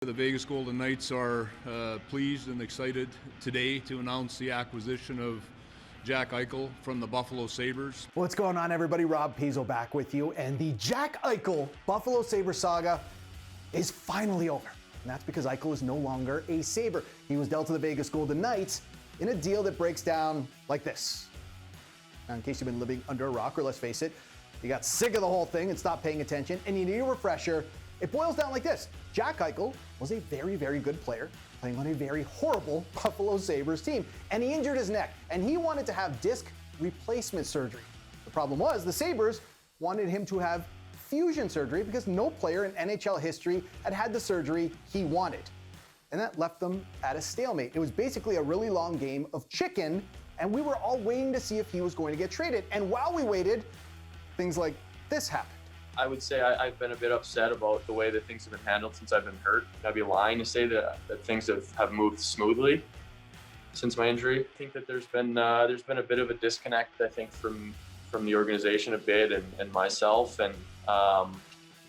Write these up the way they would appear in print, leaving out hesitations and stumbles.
The Vegas Golden Knights are pleased and excited today to announce the acquisition of Jack Eichel from the Buffalo Sabres. What's going on, everybody? Rob Pizzo back with you, and the Jack Eichel Buffalo Sabres saga is finally over. And that's because Eichel is no longer a Sabre. He was dealt to the Vegas Golden Knights in a deal that breaks down like this. Now, in case you've been living under a rock, or let's face it, you got sick of the whole thing and stopped paying attention, and you need a refresher. It boils down like this. Jack Eichel was a very, very good player playing on a very horrible Buffalo Sabres team, and he injured his neck, and he wanted to have disc replacement surgery. The problem was the Sabres wanted him to have fusion surgery because no player in NHL history had had the surgery he wanted. And that left them at a stalemate. It was basically a really long game of chicken, and we were all waiting to see if he was going to get traded. And while we waited, things like this happened. I would say I've been a bit upset about the way that things have been handled since I've been hurt. I'd be lying to say that things have moved smoothly since my injury. I think that there's been a bit of a disconnect, I think, from the organization a bit and myself, and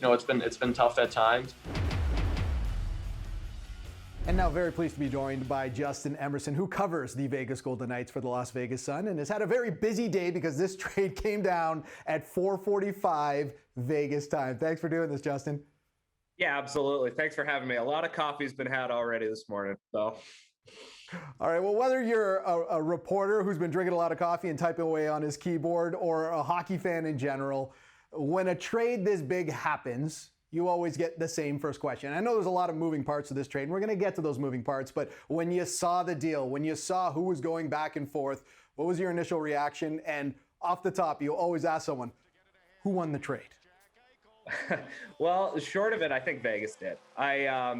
it's been tough at times. And now very pleased to be joined by Justin Emerson, who covers the Vegas Golden Knights for the Las Vegas Sun and has had a very busy day because this trade came down at 4:45 Vegas time. Thanks for doing this, Justin. Yeah, absolutely. Thanks for having me. A lot of coffee's been had already this morning, so. All right, well, whether you're a reporter who's been drinking a lot of coffee and typing away on his keyboard or a hockey fan in general, when a trade this big happens, you always get the same first question. I know there's a lot of moving parts to this trade, and we're going to get to those moving parts, but when you saw the deal, when you saw who was going back and forth, what was your initial reaction? And off the top, you always ask someone, who won the trade? Well, short of it, I think Vegas did.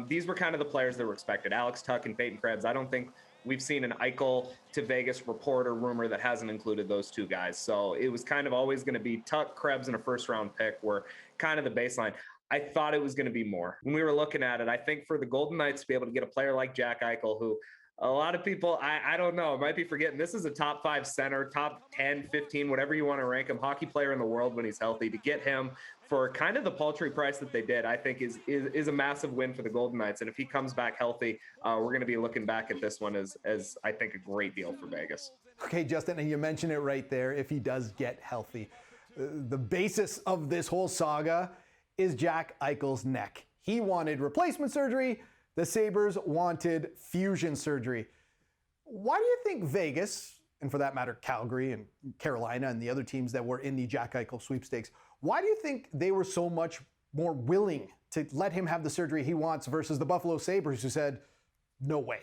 These were kind of the players that were expected. Alex Tuch and Peyton Krebs. I don't think we've seen an Eichel to Vegas report or rumor that hasn't included those two guys. So it was kind of always going to be Tuch, Krebs, and a first-round pick were kind of the baseline. I thought it was going to be more. When we were looking at it, I think for the Golden Knights to be able to get a player like Jack Eichel, who a lot of people, I don't know, might be forgetting, this is a top 5 center, top 10, 15, whatever you want to rank him, hockey player in the world when he's healthy. To get him for kind of the paltry price that they did, I think is a massive win for the Golden Knights. And if he comes back healthy, we're going to be looking back at this one as I think a great deal for Vegas. Okay, Justin, and you mentioned it right there, if he does get healthy. The basis of this whole saga is Jack Eichel's neck. He wanted replacement surgery. The Sabres wanted fusion surgery. Why do you think Vegas, and for that matter, Calgary and Carolina and the other teams that were in the Jack Eichel sweepstakes, why do you think they were so much more willing to let him have the surgery he wants versus the Buffalo Sabres who said, no way?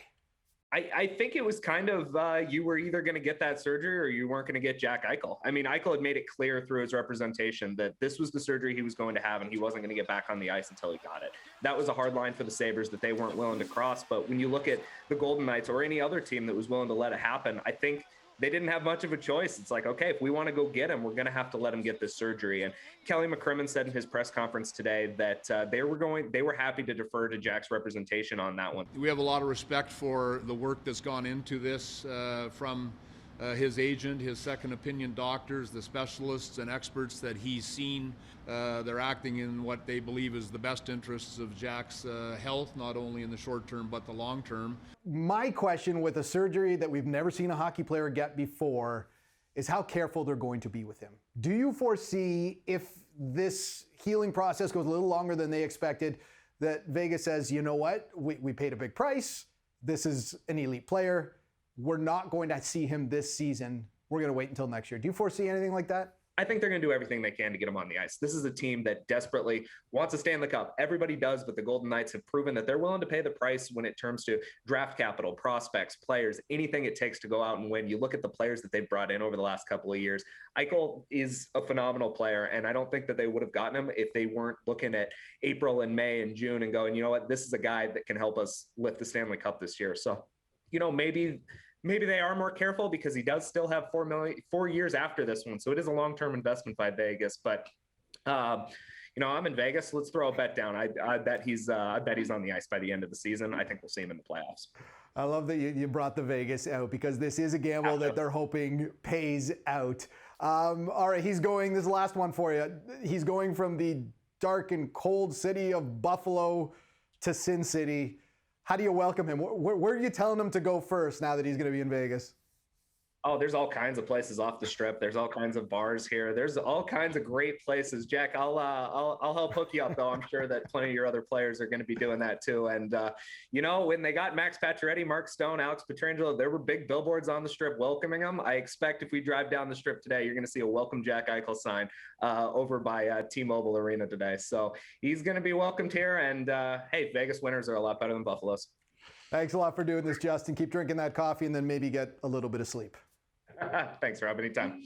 I think it was kind of you were either going to get that surgery or you weren't going to get Jack Eichel. I mean, Eichel had made it clear through his representation that this was the surgery he was going to have and he wasn't going to get back on the ice until he got it. That was a hard line for the Sabres that they weren't willing to cross. But when you look at the Golden Knights or any other team that was willing to let it happen, I think they didn't have much of a choice. It's like, okay, if we want to go get him, we're going to have to let him get this surgery. And Kelly McCrimmon said in his press conference today that they were happy to defer to Jack's representation on that one. We have a lot of respect for the work that's gone into this from his agent, his second opinion doctors, the specialists and experts that he's seen. They're acting in what they believe is the best interests of Jack's health, not only in the short term, but the long term. My question with a surgery that we've never seen a hockey player get before is how careful they're going to be with him. Do you foresee, if this healing process goes a little longer than they expected, that Vegas says, you know what, we paid a big price, this is an elite player, we're not going to see him this season, we're going to wait until next year? Do you foresee anything like that? I think they're going to do everything they can to get him on the ice. This is a team that desperately wants to stay in the cup. Everybody does, but the Golden Knights have proven that they're willing to pay the price when it comes to draft capital, prospects, players, anything it takes to go out and win. You look at the players that they've brought in over the last couple of years. Eichel is a phenomenal player, and I don't think that they would have gotten him if they weren't looking at April and May and June and going, you know what, this is a guy that can help us lift the Stanley Cup this year. So, maybe they are more careful because he does still have 4 years after this one. So it is a long-term investment by Vegas. But, I'm in Vegas. Let's throw a bet down. I bet he's on the ice by the end of the season. I think we'll see him in the playoffs. I love that you brought the Vegas out because this is a gamble that they're hoping pays out. All right, he's going, this is the last one for you. He's going from the dark and cold city of Buffalo to Sin City. How do you welcome him? Where are you telling him to go first now that he's going to be in Vegas? Oh, there's all kinds of places off the strip. There's all kinds of bars here. There's all kinds of great places. Jack, I'll help hook you up though. I'm sure that plenty of your other players are going to be doing that too. And you know, when they got Max Pacioretty, Mark Stone, Alex Pietrangelo, there were big billboards on the strip welcoming them. I expect if we drive down the strip today, you're going to see a welcome Jack Eichel sign over by T-Mobile Arena today. So he's going to be welcomed here. And hey, Vegas winners are a lot better than Buffalo's. Thanks a lot for doing this, Justin. Keep drinking that coffee and then maybe get a little bit of sleep. Thanks, Rob. Anytime.